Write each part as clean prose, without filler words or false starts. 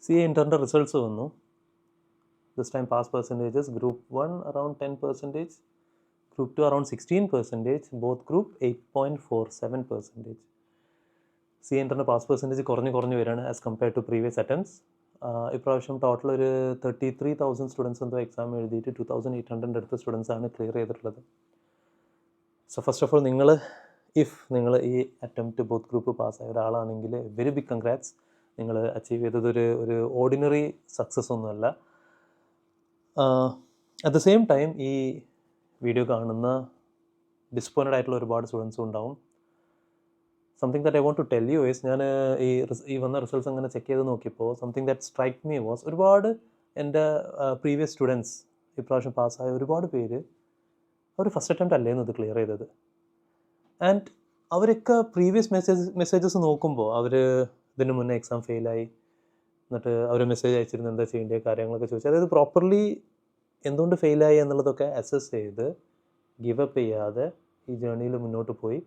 CA intern results വന്നു. This time pass percentages, group 1 around 10%, group 2 around 16%, both group 8.47%. CA intern pass percentage കുറഞ്ഞു വരികയാണ് as compared to previous attempts. ഇപ്രാവശ്യം total ഒരു 33,000 students എന്തോ exam എഴുതിയിട്ട് 2,800 അടുത്ത students ആണ് ക്ലിയർ ചെയ്തിട്ടുള്ളത്. സോ ഫസ്റ്റ് ഓഫ് ഓൾ നിങ്ങൾ ഈ അറ്റംപ്റ്റ് ബോത്ത് ഗ്രൂപ്പ് പാസ്സായ ഒരാളാണെങ്കിൽ വെരി ബിഗ് കൺഗ്രാറ്റ്സ്. നിങ്ങൾ അച്ചീവ് ചെയ്തത് ഒരു ഓർഡിനറി സക്സസ് ഒന്നുമല്ല. അറ്റ് ദ സെയിം ടൈം ഈ വീഡിയോ കാണുന്ന ഡിസപ്പോയിൻറ്റഡ് ആയിട്ടുള്ള ഒരുപാട് സ്റ്റുഡൻസും ഉണ്ടാവും. Something that I want to tell you is, ഞാൻ ഈ വന്ന റിസൾട്ട്സ് അങ്ങനെ ചെക്ക് ചെയ്ത് നോക്കിയപ്പോൾ something that strike me was, ഒരുപാട് എൻ്റെ പ്രീവിയസ് സ്റ്റുഡൻസ് ഇപ്രാവശ്യം പാസ്സായ ഒരുപാട് പേര് അവർ ഫസ്റ്റ് അറ്റംപ്റ്റ് അല്ലേന്ന് ഇത് ക്ലിയർ ചെയ്തത്. ആൻഡ് അവരൊക്കെ പ്രീവിയസ് മെസ്സേജസ് നോക്കുമ്പോൾ അവർ ഇതിന് മുന്നേ എക്സാം ഫെയിലായി, എന്നിട്ട് അവർ മെസ്സേജ് അയച്ചിരുന്നു എന്താ ചെയ്യേണ്ട കാര്യങ്ങളൊക്കെ ചോദിച്ചു. അതായത് പ്രോപ്പർലി എന്തുകൊണ്ട് ഫെയിലായി എന്നുള്ളതൊക്കെ അസസ് ചെയ്ത് ഗിവ് അപ്പ് ചെയ്യാതെ ഈ ജേർണിയിൽ മുന്നോട്ട് പോയി.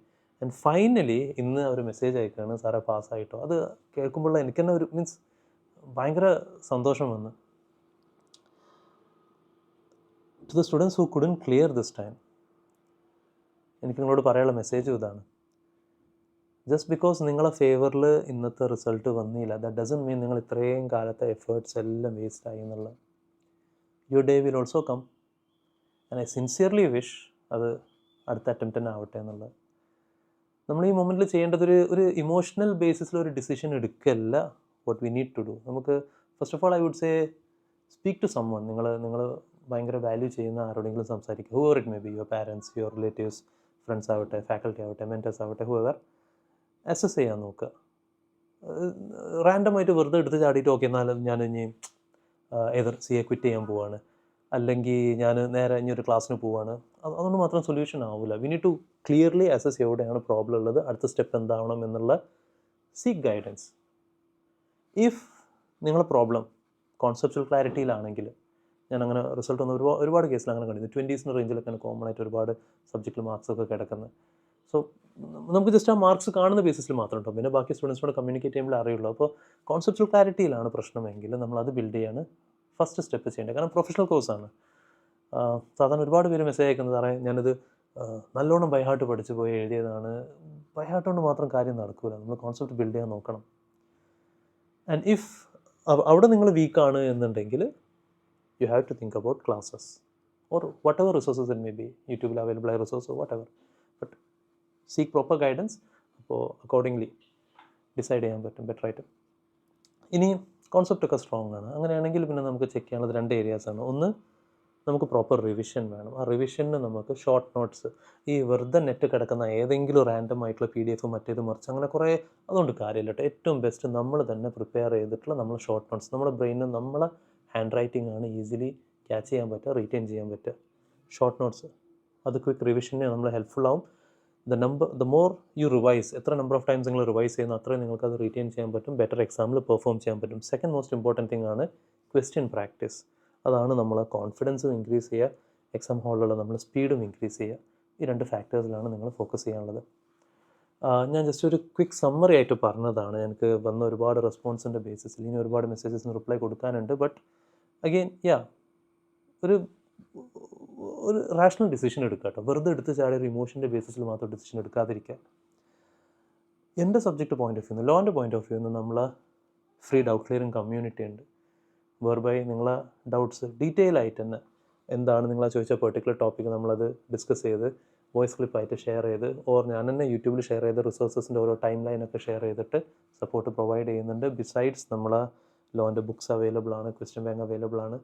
ആൻഡ് ഫൈനലി ഇന്ന് അവർ മെസ്സേജ് അയക്കുകയാണ്, സാറേ പാസ്സായിട്ടോ. അത് കേൾക്കുമ്പോൾ എനിക്ക് തന്നെ ഒരു ഭയങ്കര സന്തോഷം വന്നു. To the students who couldn't clear this time, എനിക്ക് നിങ്ങളോട് പറയാനുള്ള മെസ്സേജും ഇതാണ്. ജസ്റ്റ് ബിക്കോസ് നിങ്ങളെ ഫേവറിൽ ഇന്നത്തെ റിസൾട്ട് വന്നില്ല, ദാറ്റ് ഡസൻറ്റ് മീൻ നിങ്ങൾ ഇത്രയും കാലത്തെ എഫേർട്സ് എല്ലാം വേസ്റ്റ് ആയി എന്നുള്ളത്. Your day will also come and I sincerely wish അത് അടുത്ത അറ്റംപ്റ്റ് തന്നെ ആവട്ടെ എന്നുള്ളത്. നമ്മൾ ഈ മൊമെൻറ്റിൽ ചെയ്യേണ്ടത് ഒരു ഇമോഷണൽ ബേസിസിൽ ഒരു ഡിസിഷൻ എടുക്കല്ല what we need to do. നമുക്ക് first of all I would say speak to someone. നിങ്ങൾ ഭയങ്കര വാല്യൂ ചെയ്യുന്ന ആരോടെങ്കിലും സംസാരിക്കുക. Whoever it may be, your parents, your relatives, friends ആവട്ടെ, ഫാക്കൽറ്റി ആവട്ടെ, മെൻറ്റേഴ്സ് ആവട്ടെ, ഹൂവർ അസസ് ചെയ്യാൻ നോക്കുക. റാൻഡമായിട്ട് വെറുതെ എടുത്ത് ചാടിയിട്ട് ഓക്കെ എന്നാലും ഞാൻ ഇനി ഏതർ CA ക്വിറ്റ് ചെയ്യാൻ പോവാണ്, അല്ലെങ്കിൽ ഞാൻ നേരെ ഇനി ഒരു ക്ലാസ്സിന് പോവാണ്, അതുകൊണ്ട് മാത്രം സൊല്യൂഷൻ ആവില്ല. We need to clearly assess എവിടെയാണ് പ്രോബ്ലം ഉള്ളത്, അടുത്ത സ്റ്റെപ്പ് എന്താവണം എന്നുള്ള സീക്ക് ഗൈഡൻസ്. ഇഫ് നിങ്ങളുടെ പ്രോബ്ലം കോൺസെപ്ച്വൽ ക്ലാരിറ്റിയിലാണെങ്കിൽ, ഞാൻ അങ്ങനെ റിസൾട്ട് ഒന്നും ഒരുപാട് കേസിൽ അങ്ങനെ കണ്ടിരുന്നു. 20s റേഞ്ചിലൊക്കെയാണ് കോമൺ ആയിട്ട് ഒരുപാട് സബ്ജക്റ്റിൽ മാർക്സൊക്കെ കിടക്കുന്നത്. സോ നമുക്ക് ജസ്റ്റ് ആ മാർക്സ് കാണുന്ന ബേസിസിൽ മാത്രം ഉണ്ടാവും, പിന്നെ ബാക്കി സ്റ്റുഡൻസിനോട് കമ്മ്യൂണിക്കേറ്റ് ചെയ്യുമ്പോൾ അറിയുള്ളൂ. അപ്പോൾ കോൺസെപ്ച്വൽ ക്ലാരിറ്റിയിലാണ് പ്രശ്നമെങ്കിൽ നമ്മളത് ബിൽഡ് ചെയ്യാണ് ഫസ്റ്റ് സ്റ്റെപ്പ് ചെയ്യേണ്ടത്. കാരണം പ്രൊഫഷണൽ കോഴ്സാണ്. സാധാരണ ഒരുപാട് പേര് മെസ്സേജ് അയക്കുന്നത്, സാറേ ഞാനിത് നല്ലോണം ബൈഹാർട്ട് പഠിച്ച് പോയി എഴുതിയതാണ്. ബൈഹാർട്ട് കൊണ്ട് മാത്രം കാര്യം നടക്കില്ല, നമ്മൾ കോൺസെപ്റ്റ് ബിൽഡ് ചെയ്യാൻ നോക്കണം. ആൻഡ് ഇഫ് അവിടെ നിങ്ങൾ വീക്കാണ് എന്നുണ്ടെങ്കിൽ you have to think about classes or whatever resources it may be, യൂട്യൂബിൽ അവൈലബിൾ ആയ resource whatever, but seek proper guidance. അപ്പോൾ അക്കോർഡിംഗ്ലി ഡിസൈഡ് ചെയ്യാൻ പറ്റും ബെറ്ററായിട്ട്. ഇനി കോൺസെപ്റ്റൊക്കെ സ്ട്രോങ് ആണ്, അങ്ങനെയാണെങ്കിൽ പിന്നെ നമുക്ക് ചെക്ക് ചെയ്യാനുള്ളത് 2 ഏരിയാസാണ്. ഒന്ന്, നമുക്ക് പ്രോപ്പർ റിവിഷൻ വേണം. ആ റിവിഷന് നമുക്ക് ഷോർട്ട് നോട്ട്സ്, ഈ വെറുതെ നെറ്റ് കിടക്കുന്ന ഏതെങ്കിലും റാൻഡം ആയിട്ടുള്ള PDF മറ്റേത് മറിച്ച് അങ്ങനെ കുറേ അതുകൊണ്ട് കാര്യമില്ല കേട്ടോ. ഏറ്റവും ബെസ്റ്റ് നമ്മൾ തന്നെ പ്രിപ്പയർ ചെയ്തിട്ടുള്ള നമ്മൾ ഷോർട്ട് നോട്ട്സ്, നമ്മുടെ ബ്രെയിനിന് നമ്മളെ ഹാൻഡ് റൈറ്റിംഗ് ആണ് ഈസിലി ക്യാച്ച് ചെയ്യാൻ പറ്റുക, റീറ്റെയിൻ ചെയ്യാൻ പറ്റുക. ഷോർട്ട് നോട്ട്സ് അത് ക്വിക്ക് റിവിഷന് നമ്മൾ ഹെൽപ്ഫുൾ ആവും. ദ മോർ യു റിവൈസ്, എത്ര നമ്പർ ഓഫ് ടൈംസ് നിങ്ങൾ റിവൈസ് ചെയ്യുന്നു അത്രയും നിങ്ങൾക്ക് അത് റീറ്റെയിൻ ചെയ്യാൻ പറ്റും, ബെറ്റർ എക്സാമിൽ പെർഫോം ചെയ്യാൻ പറ്റും. സെക്കൻഡ് മോസ്റ്റ് ഇമ്പോർട്ടൻറ്റ് തിങ് ആണ് ക്വസ്റ്റ്യൻ പ്രാക്ടീസ്. അതാണ് നമ്മളെ കോൺഫിഡൻസും ഇൻക്രീസ് ചെയ്യുക, എക്സാം ഹാളിലുള്ള നമ്മൾ സ്പീഡും ഇൻക്രീസ് ചെയ്യുക. ഈ 2 ഫാക്ടേഴ്സിലാണ് നിങ്ങൾ ഫോക്കസ് ചെയ്യാനുള്ളത്. ഞാൻ ജസ്റ്റ് ഒരു ക്വിക്ക് സമ്മറി ആയിട്ട് പറഞ്ഞതാണ്. എനിക്ക് വന്ന ഒരുപാട് റെസ്പോൺസിൻ്റെ ബേസിസിൽ ഇനി ഒരുപാട് മെസ്സേജസിന് റിപ്ലൈ കൊടുക്കാനുണ്ട്. ബട്ട് അഗെയിൻ ഒരു റാഷണൽ ഡിസിഷൻ എടുക്കുക കേട്ടോ. വെറുതെ എടുത്ത് ചാടിയ ഒരു ഇമോഷൻ്റെ ബേസിസിൽ മാത്രം ഡിസിഷൻ എടുക്കാതിരിക്കുക. എൻ്റെ സബ്ജക്റ്റ് പോയിൻ്റ് ഓഫ് വ്യൂ, ലോൻ്റെ പോയിൻ്റ് ഓഫ് വ്യൂ നമ്മൾ ഫ്രീ ഡൗട്ട് ക്ലിയറിങ് കമ്മ്യൂണിറ്റി ഉണ്ട്. വെർബൈ നിങ്ങളെ ഡൗട്ട്സ് ഡീറ്റെയിൽ ആയിട്ട് തന്നെ എന്താണ് നിങ്ങൾ ചോദിച്ച പെർട്ടിക്കുലർ ടോപ്പിക്ക് നമ്മളത് ഡിസ്കസ് ചെയ്ത് വോയിസ് ക്ലിപ്പായിട്ട് ഷെയർ ചെയ്ത്, ഓർ ഞാൻ തന്നെ യൂട്യൂബിൽ ഷെയർ ചെയ്ത് റിസോഴ്സസിൻ്റെ ഓരോ ടൈം ലൈനൊക്കെ ഷെയർ ചെയ്തിട്ട് സപ്പോർട്ട് പ്രൊവൈഡ് ചെയ്യുന്നുണ്ട്. ബിസൈഡ്സ് നമ്മളെ ലോൻ്റെ ബുക്സ് അവൈലബിൾ ആണ്, ക്വസ്റ്റ്യൻ ബാങ്ക് അവൈലബിൾ ആണ്,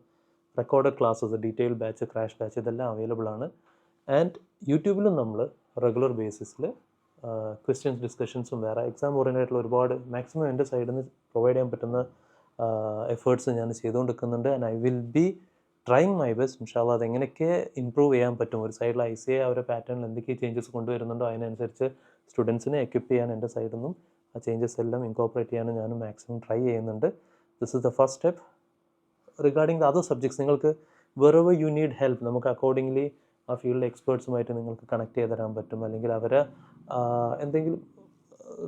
recorded classes, detail batch, crash batch ഇതെല്ലാം അവൈലബിൾ ആണ്. ആൻഡ് യൂട്യൂബിലും നമ്മൾ റെഗുലർ ബേസിസിൽ ക്വസ്റ്റ്യൻസ് ഡിസ്കഷൻസും വേറെ എക്സാം ഓറിയൻറ്റഡ് ആയിട്ടുള്ള ഒരുപാട് മാക്സിമം എൻ്റെ സൈഡിൽ നിന്ന് പ്രൊവൈഡ് ചെയ്യാൻ പറ്റുന്ന എഫേർട്സ് ഞാൻ ചെയ്തുകൊണ്ടിരിക്കുന്നുണ്ട്. And I will be trying my best. ഇൻഷാല്ലാ അതെങ്ങനെയൊക്കെ ഇമ്പ്രൂവ് ചെയ്യാൻ പറ്റും. ഒരു സൈഡിൽ ICA അവരുടെ പാറ്റേണിൽ എന്തൊക്കെ ചേഞ്ചസ് കൊണ്ടുവരുന്നുണ്ടോ അതിനനുസരിച്ച് സ്റ്റുഡൻസിനെ എക്വിപ്പ് ചെയ്യാൻ എൻ്റെ സൈഡിൽ നിന്നും ആ ചേഞ്ചസ് എല്ലാം ഇൻകോപ്പറേറ്റ് ചെയ്യാനും ഞാനും മാക്സിമം ട്രൈ ചെയ്യുന്നുണ്ട്. This is the first step. Regarding the other subjects, നിങ്ങൾക്ക് വെറെവർ യു നീഡ് ഹെൽപ്പ്, നമുക്ക് അക്കോർഡിംഗ്ലി ആ ഫീൽഡ് എക്സ്പേർട്സുമായിട്ട് നിങ്ങൾക്ക് കണക്ട് ചെയ്ത് തരാൻ പറ്റും. അല്ലെങ്കിൽ അവരെ എന്തെങ്കിലും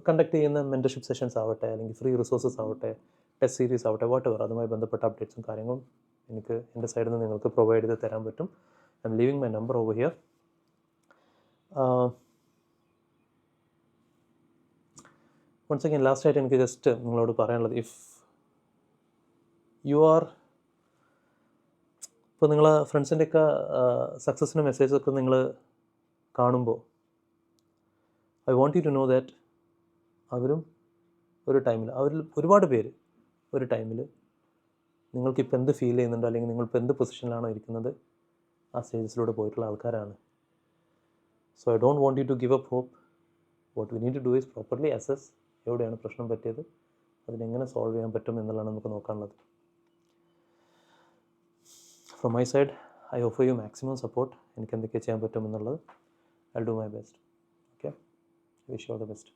കണ്ടക്ട് ചെയ്യുന്ന മെൻറ്റർഷിപ്പ് സെഷൻസ് ആവട്ടെ, അല്ലെങ്കിൽ ഫ്രീ റിസോഴ്സസ് ആവട്ടെ, ടെസ്റ്റ് സീരീസ് ആവട്ടെ, വാട്ടെവർ, അതുമായി ബന്ധപ്പെട്ട അപ്ഡേറ്റ്സും കാര്യങ്ങളും എനിക്ക് എൻ്റെ സൈഡിൽ നിന്ന് നിങ്ങൾക്ക് പ്രൊവൈഡ് ചെയ്ത് തരാൻ പറ്റും. I am leaving my number over here. Once again ലാസ്റ്റായിട്ട് എനിക്ക് ജസ്റ്റ് നിങ്ങളോട് പറയാനുള്ളത്, ഇഫ് യു ആർ, ഇപ്പോൾ നിങ്ങളെ ഫ്രണ്ട്സിൻ്റെയൊക്കെ സക്സസ്സിൻ്റെ മെസ്സേജൊക്കെ നിങ്ങൾ കാണുമ്പോൾ I want you to know that അവരും ഒരു ടൈമിൽ, അവരിൽ ഒരുപാട് പേര് ഒരു ടൈമിൽ നിങ്ങൾക്കിപ്പോൾ എന്ത് ഫീൽ ചെയ്യുന്നുണ്ടോ അല്ലെങ്കിൽ നിങ്ങളിപ്പോൾ എന്ത് പൊസിഷനിലാണോ ഇരിക്കുന്നത് ആ സ്റ്റേജസിലൂടെ പോയിട്ടുള്ള ആൾക്കാരാണ്. So I don't want you to give up hope. What we need to do is properly assess എവിടെയാണ് പ്രശ്നം പറ്റിയത്, അതിനെങ്ങനെ സോൾവ് ചെയ്യാൻ പറ്റും എന്നുള്ളതാണ് നമുക്ക് നോക്കാനുള്ളത്. From my side I offer you maximum support. എനിക്ക് എന്തൊക്കെ ചെയ്യാൻ പറ്റുമെന്നുള്ളത് I will do my best. Okay, wish you all the best.